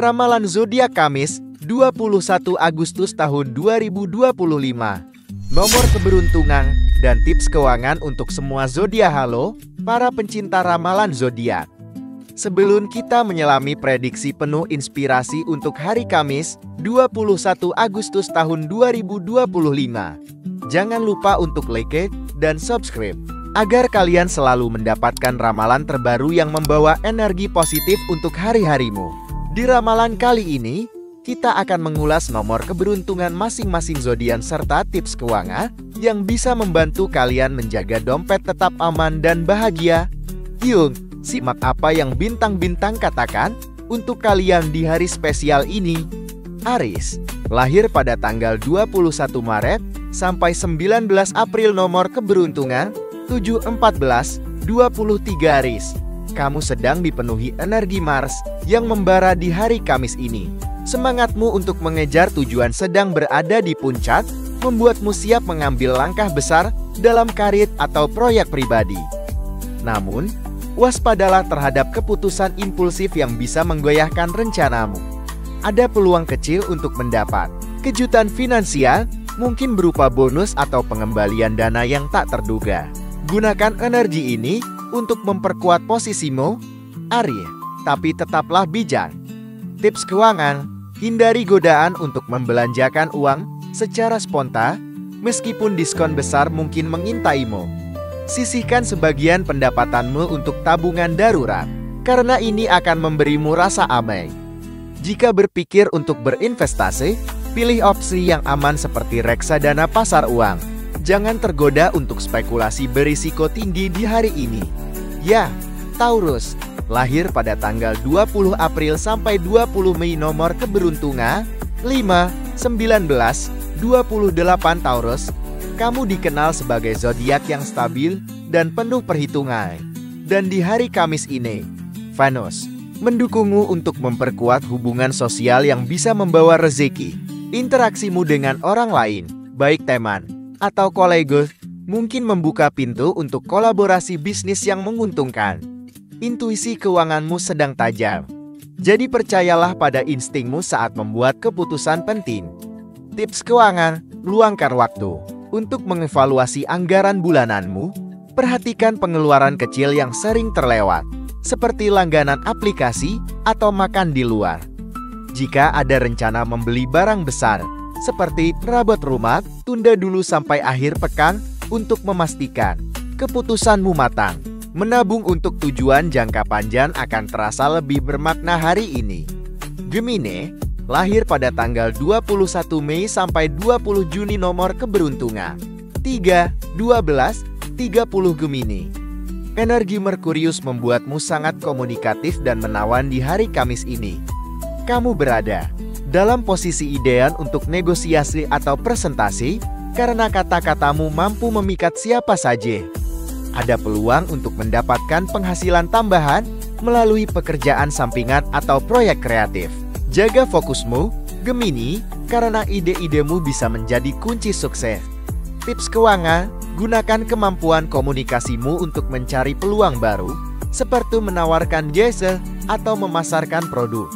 Ramalan zodiak Kamis, 21 Agustus tahun 2025. Nomor keberuntungan dan tips keuangan untuk semua zodiak. Halo, para pencinta ramalan zodiak. Sebelum kita menyelami prediksi penuh inspirasi untuk hari Kamis, 21 Agustus tahun 2025, jangan lupa untuk like dan subscribe agar kalian selalu mendapatkan ramalan terbaru yang membawa energi positif untuk hari-harimu. Di ramalan kali ini, kita akan mengulas nomor keberuntungan masing-masing zodiak serta tips keuangan yang bisa membantu kalian menjaga dompet tetap aman dan bahagia. Yuk, simak apa yang bintang-bintang katakan untuk kalian di hari spesial ini. Aries, lahir pada tanggal 21 Maret sampai 19 April. Nomor keberuntungan 7, 14, 23. Aries, kamu sedang dipenuhi energi Mars yang membara di hari Kamis ini. Semangatmu untuk mengejar tujuan sedang berada di puncak, membuatmu siap mengambil langkah besar dalam karir atau proyek pribadi. Namun, waspadalah terhadap keputusan impulsif yang bisa menggoyahkan rencanamu. Ada peluang kecil untuk mendapat kejutan finansial, mungkin berupa bonus atau pengembalian dana yang tak terduga. Gunakan energi ini untuk memperkuat posisimu, Aries, tapi tetaplah bijak. Tips keuangan, hindari godaan untuk membelanjakan uang secara spontan, meskipun diskon besar mungkin mengintaimu. Sisihkan sebagian pendapatanmu untuk tabungan darurat, karena ini akan memberimu rasa aman. Jika berpikir untuk berinvestasi, pilih opsi yang aman seperti reksadana pasar uang. Jangan tergoda untuk spekulasi berisiko tinggi di hari ini. Ya, Taurus, lahir pada tanggal 20 April sampai 20 Mei. Nomor keberuntungan 5, 19, 28. Taurus, kamu dikenal sebagai zodiak yang stabil dan penuh perhitungan. Dan di hari Kamis ini, Venus mendukungmu untuk memperkuat hubungan sosial yang bisa membawa rezeki. Interaksimu dengan orang lain, baik teman atau kolega, mungkin membuka pintu untuk kolaborasi bisnis yang menguntungkan. Intuisi keuanganmu sedang tajam, jadi percayalah pada instingmu saat membuat keputusan penting. Tips keuangan, luangkan waktu untuk mengevaluasi anggaran bulananmu. Perhatikan pengeluaran kecil yang sering terlewat, seperti langganan aplikasi atau makan di luar. Jika ada rencana membeli barang besar, seperti perabot rumah, tunda dulu sampai akhir pekan untuk memastikan keputusanmu matang. Menabung untuk tujuan jangka panjang akan terasa lebih bermakna hari ini. Gemini, lahir pada tanggal 21 Mei sampai 20 Juni. Nomor keberuntungan 3, 12, 30. Gemini, energi Merkurius membuatmu sangat komunikatif dan menawan di hari Kamis ini. Kamu berada dalam posisi ideal untuk negosiasi atau presentasi, karena kata-katamu mampu memikat siapa saja. Ada peluang untuk mendapatkan penghasilan tambahan melalui pekerjaan sampingan atau proyek kreatif. Jaga fokusmu, Gemini, karena ide-idemu bisa menjadi kunci sukses. Tips keuangan, gunakan kemampuan komunikasimu untuk mencari peluang baru, seperti menawarkan jasa atau memasarkan produk.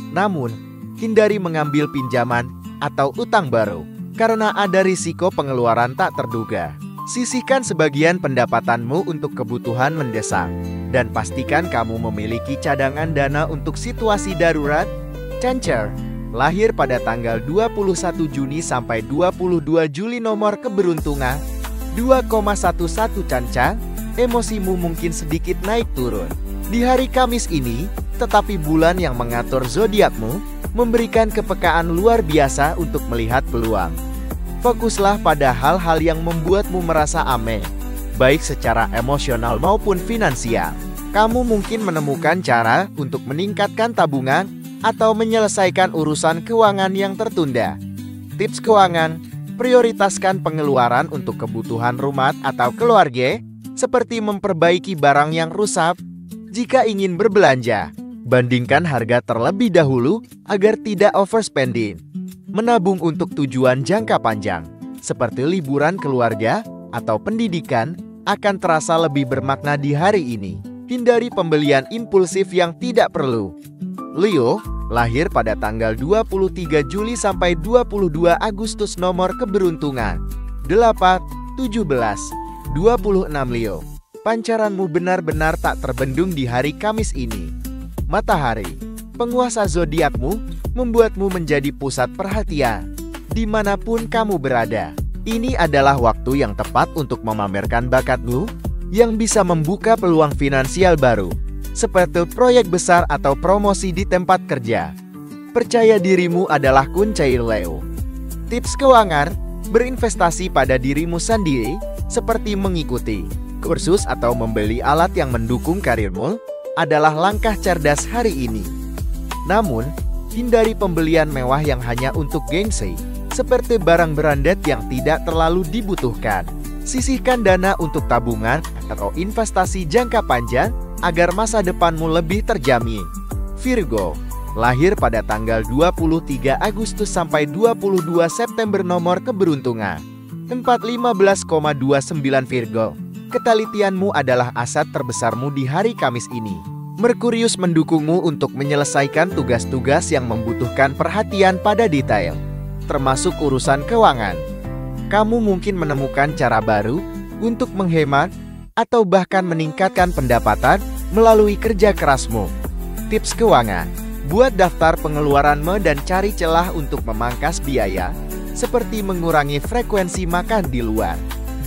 Namun, hindari mengambil pinjaman atau utang baru, karena ada risiko pengeluaran tak terduga. Sisihkan sebagian pendapatanmu untuk kebutuhan mendesak, dan pastikan kamu memiliki cadangan dana untuk situasi darurat. Cancer, lahir pada tanggal 21 Juni sampai 22 Juli. Nomor keberuntungan 2,11. Cancer, emosimu mungkin sedikit naik turun di hari Kamis ini, tetapi bulan yang mengatur zodiakmu memberikan kepekaan luar biasa untuk melihat peluang. Fokuslah pada hal-hal yang membuatmu merasa aman, baik secara emosional maupun finansial. Kamu mungkin menemukan cara untuk meningkatkan tabungan atau menyelesaikan urusan keuangan yang tertunda. Tips keuangan, prioritaskan pengeluaran untuk kebutuhan rumah atau keluarga, seperti memperbaiki barang yang rusak. Jika ingin berbelanja, bandingkan harga terlebih dahulu agar tidak overspending. Menabung untuk tujuan jangka panjang, seperti liburan keluarga atau pendidikan, akan terasa lebih bermakna di hari ini. Hindari pembelian impulsif yang tidak perlu. Leo, lahir pada tanggal 23 Juli sampai 22 Agustus. Nomor keberuntungan 8, 17, 26 Leo. Pancaranmu benar-benar tak terbendung di hari Kamis ini. Matahari, penguasa zodiakmu, membuatmu menjadi pusat perhatian dimanapun kamu berada. Ini adalah waktu yang tepat untuk memamerkan bakatmu yang bisa membuka peluang finansial baru, seperti proyek besar atau promosi di tempat kerja. Percaya dirimu adalah kunci Leo. Tips keuangan, berinvestasi pada dirimu sendiri, seperti mengikuti kursus atau membeli alat yang mendukung karirmu, adalah langkah cerdas hari ini. Namun, hindari pembelian mewah yang hanya untuk gengsi, seperti barang branded yang tidak terlalu dibutuhkan. Sisihkan dana untuk tabungan atau investasi jangka panjang agar masa depanmu lebih terjamin. Virgo, lahir pada tanggal 23 Agustus sampai 22 September. Nomor keberuntungan 415,29 Virgo. Ketelitianmu adalah aset terbesarmu di hari Kamis ini. Merkurius mendukungmu untuk menyelesaikan tugas-tugas yang membutuhkan perhatian pada detail, termasuk urusan keuangan. Kamu mungkin menemukan cara baru untuk menghemat atau bahkan meningkatkan pendapatan melalui kerja kerasmu. Tips keuangan, buat daftar pengeluaranmu dan cari celah untuk memangkas biaya, seperti mengurangi frekuensi makan di luar.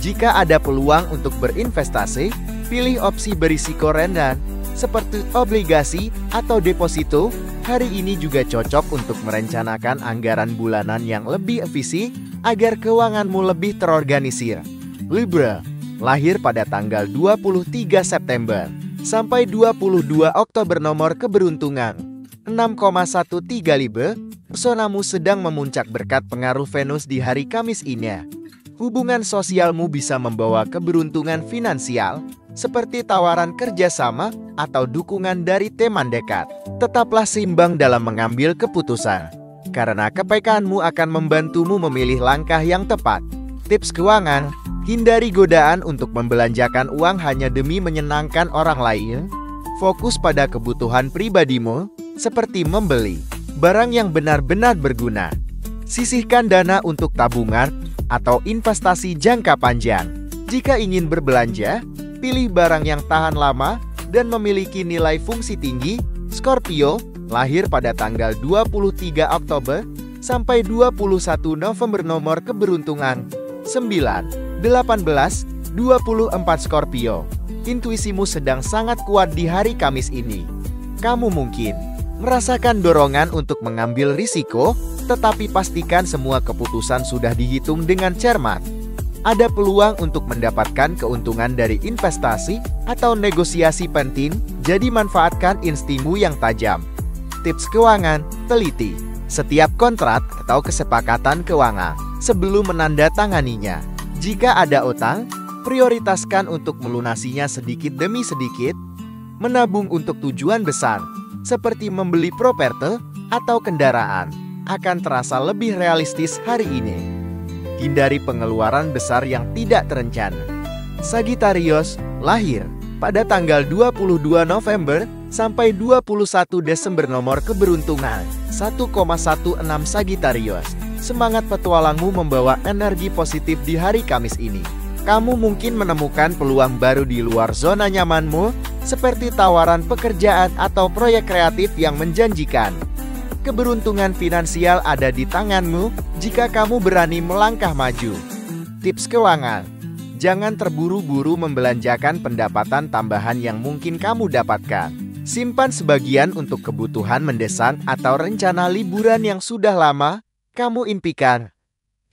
Jika ada peluang untuk berinvestasi, pilih opsi berisiko rendah, seperti obligasi atau deposito. Hari ini juga cocok untuk merencanakan anggaran bulanan yang lebih efisien agar keuanganmu lebih terorganisir. Libra, lahir pada tanggal 23 September sampai 22 Oktober. Nomor keberuntungan 6,13 Libra. Personamu sedang memuncak berkat pengaruh Venus di hari Kamis ini. Hubungan sosialmu bisa membawa keberuntungan finansial, seperti tawaran kerjasama atau dukungan dari teman dekat. Tetaplah seimbang dalam mengambil keputusan, karena kepekaanmu akan membantumu memilih langkah yang tepat. Tips keuangan, hindari godaan untuk membelanjakan uang hanya demi menyenangkan orang lain. Fokus pada kebutuhan pribadimu, seperti membeli barang yang benar-benar berguna. Sisihkan dana untuk tabungan atau investasi jangka panjang. Jika ingin berbelanja, pilih barang yang tahan lama dan memiliki nilai fungsi tinggi. Scorpio, lahir pada tanggal 23 Oktober sampai 21 November. Nomor keberuntungan 9, 18, 24 Scorpio. Intuisimu sedang sangat kuat di hari Kamis ini. Kamu mungkin merasakan dorongan untuk mengambil risiko, tetapi pastikan semua keputusan sudah dihitung dengan cermat. Ada peluang untuk mendapatkan keuntungan dari investasi atau negosiasi penting, jadi manfaatkan instingmu yang tajam. Tips keuangan, teliti setiap kontrak atau kesepakatan keuangan sebelum menandatanganinya. Jika ada utang, prioritaskan untuk melunasinya sedikit demi sedikit. Menabung untuk tujuan besar, seperti membeli properti atau kendaraan, akan terasa lebih realistis hari ini. Hindari pengeluaran besar yang tidak terencana. Sagittarius, lahir pada tanggal 22 November sampai 21 Desember. Nomor keberuntungan 1,16 Sagittarius. Semangat petualangmu membawa energi positif di hari Kamis ini. Kamu mungkin menemukan peluang baru di luar zona nyamanmu, seperti tawaran pekerjaan atau proyek kreatif yang menjanjikan. Keberuntungan finansial ada di tanganmu jika kamu berani melangkah maju. Tips keuangan, jangan terburu-buru membelanjakan pendapatan tambahan yang mungkin kamu dapatkan. Simpan sebagian untuk kebutuhan mendesak atau rencana liburan yang sudah lama kamu impikan.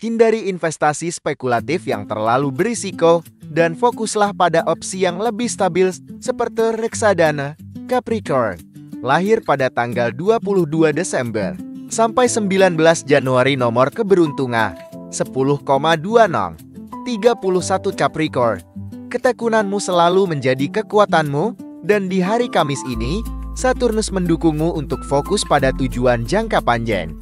Hindari investasi spekulatif yang terlalu berisiko dan fokuslah pada opsi yang lebih stabil seperti reksadana. Capricorn, lahir pada tanggal 22 Desember sampai 19 Januari. Nomor keberuntungan 10,20, 31 Capricorn. Ketekunanmu selalu menjadi kekuatanmu, dan di hari Kamis ini Saturnus mendukungmu untuk fokus pada tujuan jangka panjang.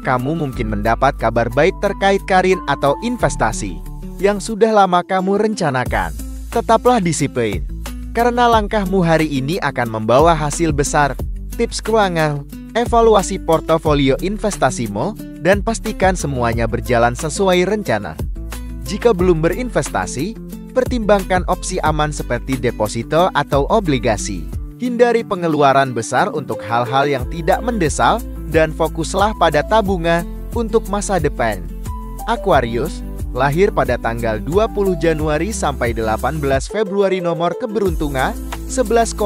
Kamu mungkin mendapat kabar baik terkait karir atau investasi yang sudah lama kamu rencanakan. Tetaplah disiplin, karena langkahmu hari ini akan membawa hasil besar. Tips keuangan, Evaluasi portofolio investasimu dan pastikan semuanya berjalan sesuai rencana. Jika belum berinvestasi, pertimbangkan opsi aman seperti deposito atau obligasi. Hindari pengeluaran besar untuk hal-hal yang tidak mendesak dan fokuslah pada tabungan untuk masa depan. Aquarius, lahir pada tanggal 20 Januari sampai 18 Februari. Nomor keberuntungan 11,21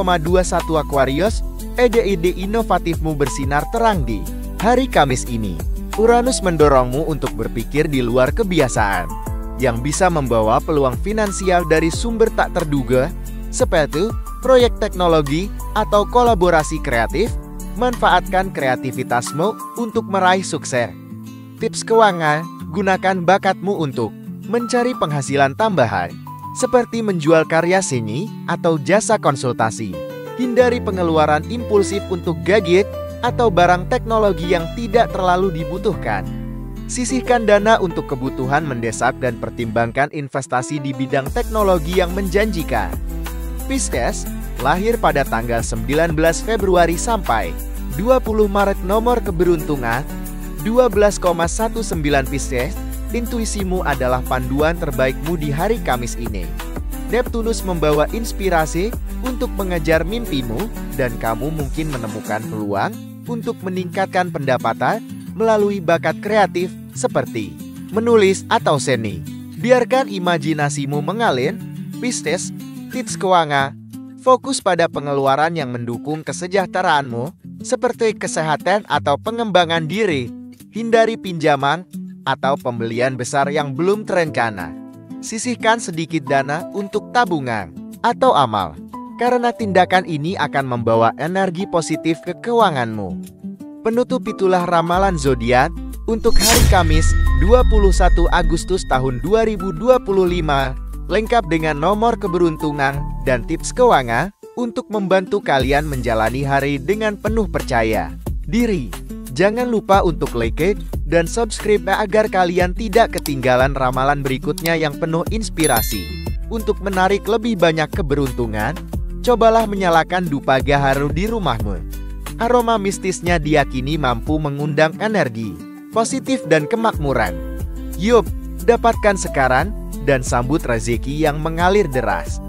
Aquarius. Ide-ide inovatifmu bersinar terang di hari Kamis ini. Uranus mendorongmu untuk berpikir di luar kebiasaan, yang bisa membawa peluang finansial dari sumber tak terduga, seperti proyek teknologi atau kolaborasi kreatif. Manfaatkan kreativitasmu untuk meraih sukses. Tips keuangan, gunakan bakatmu untuk mencari penghasilan tambahan, seperti menjual karya seni atau jasa konsultasi. Hindari pengeluaran impulsif untuk gadget atau barang teknologi yang tidak terlalu dibutuhkan. Sisihkan dana untuk kebutuhan mendesak dan pertimbangkan investasi di bidang teknologi yang menjanjikan. Pisces, lahir pada tanggal 19 Februari sampai 20 Maret. Nomor keberuntungan 12,19 Pisces. Intuisimu adalah panduan terbaikmu di hari Kamis ini. Neptunus membawa inspirasi untuk mengejar mimpimu dan kamu mungkin menemukan peluang untuk meningkatkan pendapatan melalui bakat kreatif seperti menulis atau seni. Biarkan imajinasimu mengalir. Pisces, tips keuangan, fokus pada pengeluaran yang mendukung kesejahteraanmu seperti kesehatan atau pengembangan diri. Hindari pinjaman atau pembelian besar yang belum terencana. Sisihkan sedikit dana untuk tabungan atau amal, karena tindakan ini akan membawa energi positif ke keuanganmu. Penutup itulah ramalan zodiak untuk hari Kamis 21 Agustus tahun 2025, lengkap dengan nomor keberuntungan dan tips keuangan untuk membantu kalian menjalani hari dengan penuh percaya diri. Jangan lupa untuk like dan subscribe agar kalian tidak ketinggalan ramalan berikutnya yang penuh inspirasi. Untuk menarik lebih banyak keberuntungan, cobalah menyalakan dupa gaharu di rumahmu. Aroma mistisnya diyakini mampu mengundang energi positif dan kemakmuran. Yuk, dapatkan sekarang dan sambut rezeki yang mengalir deras.